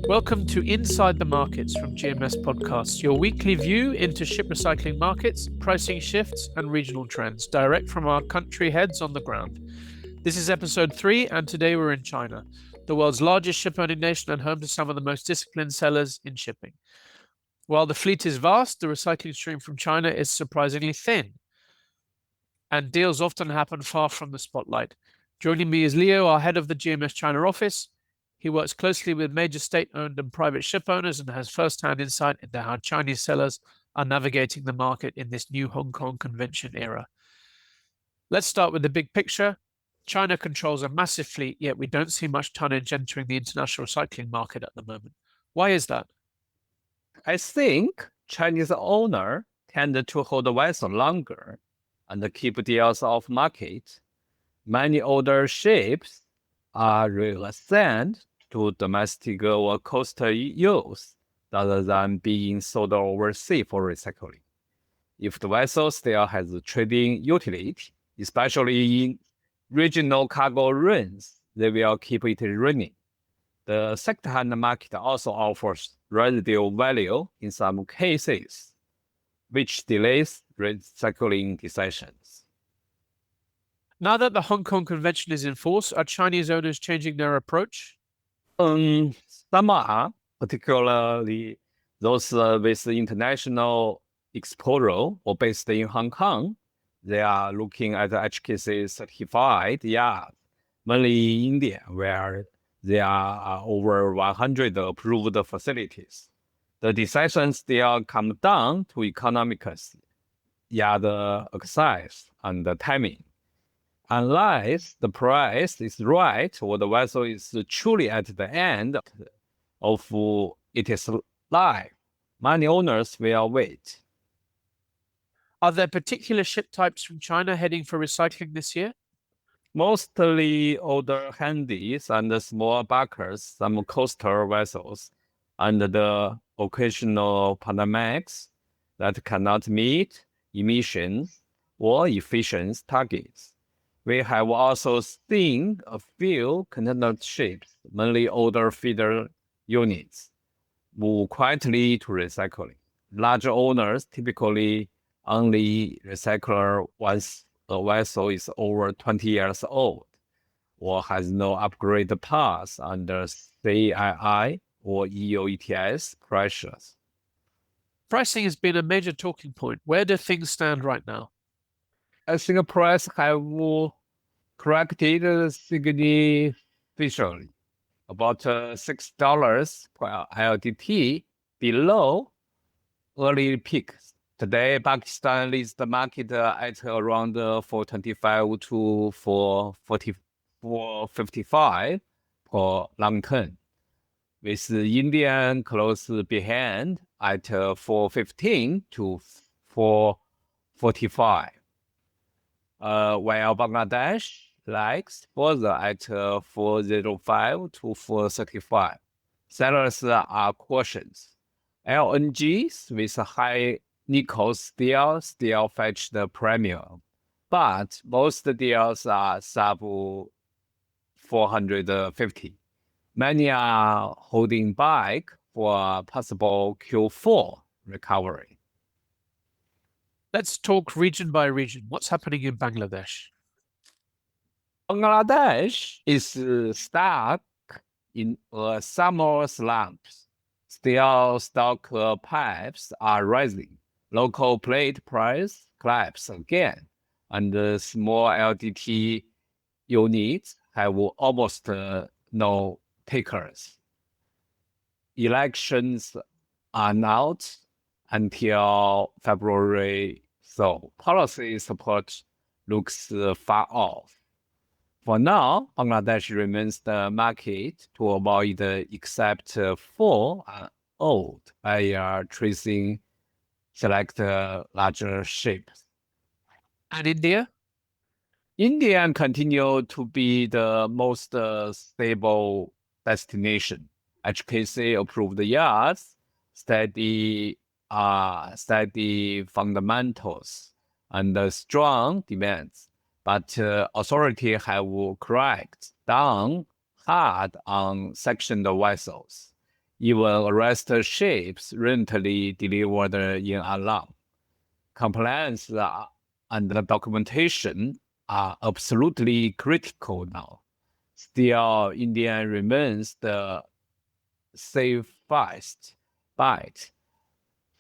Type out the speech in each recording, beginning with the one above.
Welcome to Inside the Markets from GMS Podcasts, your weekly view into ship recycling markets, pricing shifts, and regional trends, direct from our country heads on the ground. This is episode 3, and today we're in China, the world's largest ship-owning nation and home to some of the most disciplined sellers in shipping. While the fleet is vast, the recycling stream from China is surprisingly thin, and deals often happen far from the spotlight. Joining me is Leo, our head of the GMS China Office. He works closely with major state-owned and private ship owners and has first-hand insight into how Chinese sellers are navigating the market in this new Hong Kong convention era. Let's start with the big picture. China controls a massive fleet, yet we don't see much tonnage entering the international recycling market at the moment. Why is that? I think Chinese owners tend to hold the vessel longer and keep deals off market. Many older ships are reassigned to domestic or coastal use rather than being sold overseas for recycling. If the vessel still has trading utility, especially in regional cargo runs, they will keep it running. The second-hand market also offers residual value in some cases, which delays recycling decisions. Now that the Hong Kong Convention is in force, are Chinese owners changing their approach? Some are, particularly those with international exposure or based in Hong Kong. They are looking at HKC certified yards, mainly in India, where there are over 100 approved facilities. The decisions still come down to economics, yard size, and timing. Unless the price is right or the vessel is truly at the end of its life, many owners will wait. Are there particular ship types from China heading for recycling this year? Mostly older handies and small bulkers, some coastal vessels, and the occasional Panamax that cannot meet emissions or efficiency targets. We have also seen a few container ships, mainly older feeder units, move quietly to recycling. Large owners typically only recycle once a vessel is over 20 years old or has no upgrade path under CII or EU ETS pressures. Pricing has been a major talking point. Where do things stand right now? I think prices have corrected significantly, about $6 per LDT below early peaks. Today, Pakistan leads the market at around 425 to 455 per long ton, with Indian close behind at 415 to 445. While Bangladesh lags further at 405 to 435. Sellers are cautious. LNGs with high nickel still fetch the premium, but most deals are sub 450. Many are holding back for a possible Q4 recovery. Let's talk region by region. What's happening in Bangladesh? Bangladesh is stuck in a summer slump. Steel stock pipes are rising. Local plate price collapse again, and the small LDT units have almost no takers. Elections are not until February, so policy support looks far off. For now, Bangladesh remains the market to avoid except for old by tracing select larger ships. And India? India continues to be the most stable destination. HKC approved yards, steady fundamentals, and strong demands. But authorities have cracked down hard on sectioned vessels. Even rest ships recently delivered in alarm. Compliance and the documentation are absolutely critical now. Still, India remains the safest bet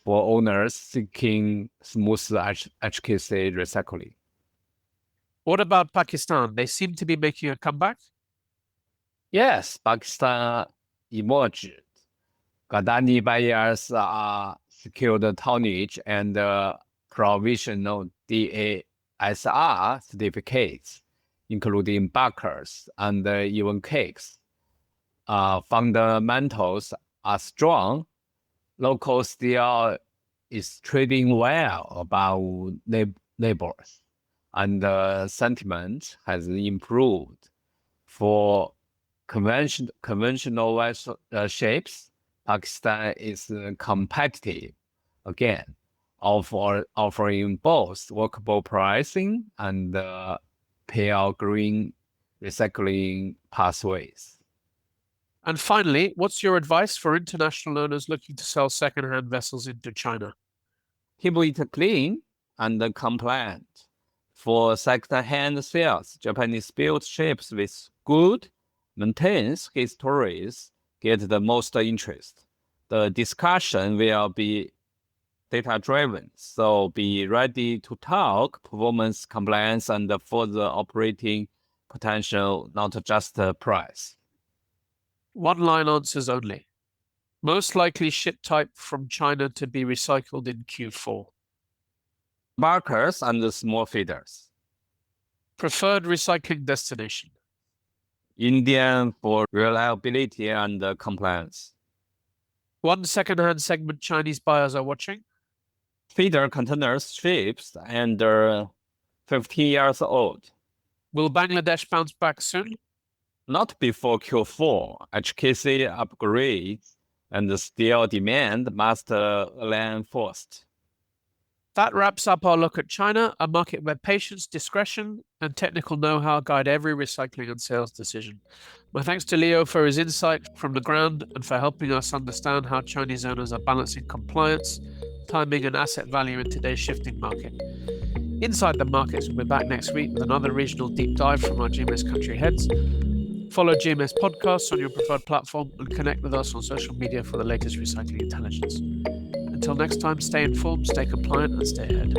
for owners seeking smooth HKC recycling. What about Pakistan? They seem to be making a comeback. Yes, Pakistan emerged. Gadani buyers are secured tonnage and provisional DASR certificates, including buckers and even cakes. Fundamentals are strong. Local steel is trading well about labors, and sentiment has improved. For conventional shapes, Pakistan is competitive again, offering both workable pricing and pale green recycling pathways. And finally, what's your advice for international owners looking to sell second-hand vessels into China? Keep it clean and compliant. For second-hand sales, Japanese-built ships with good maintenance histories get the most interest. The discussion will be data-driven, so be ready to talk performance, compliance, and further operating potential, not just price. One-line answers only. Most likely ship type from China to be recycled in Q4. Barkers and small feeders. Preferred recycling destination. Indian for reliability and compliance. One second-hand segment Chinese buyers are watching. Feeder containers ships under 15 years old. Will Bangladesh bounce back soon? Not before Q4. HKC upgrades and steel demand must land first. That wraps up our look at China, a market where patience, discretion, and technical know-how guide every recycling and sales decision. My thanks to Leo for his insight from the ground and for helping us understand how Chinese owners are balancing compliance, timing, and asset value in today's shifting market. Inside the Markets will be back next week with another regional deep dive from our GMS country heads. Follow GMS Podcasts on your preferred platform and connect with us on social media for the latest recycling intelligence. Until next time, stay informed, stay compliant, and stay ahead.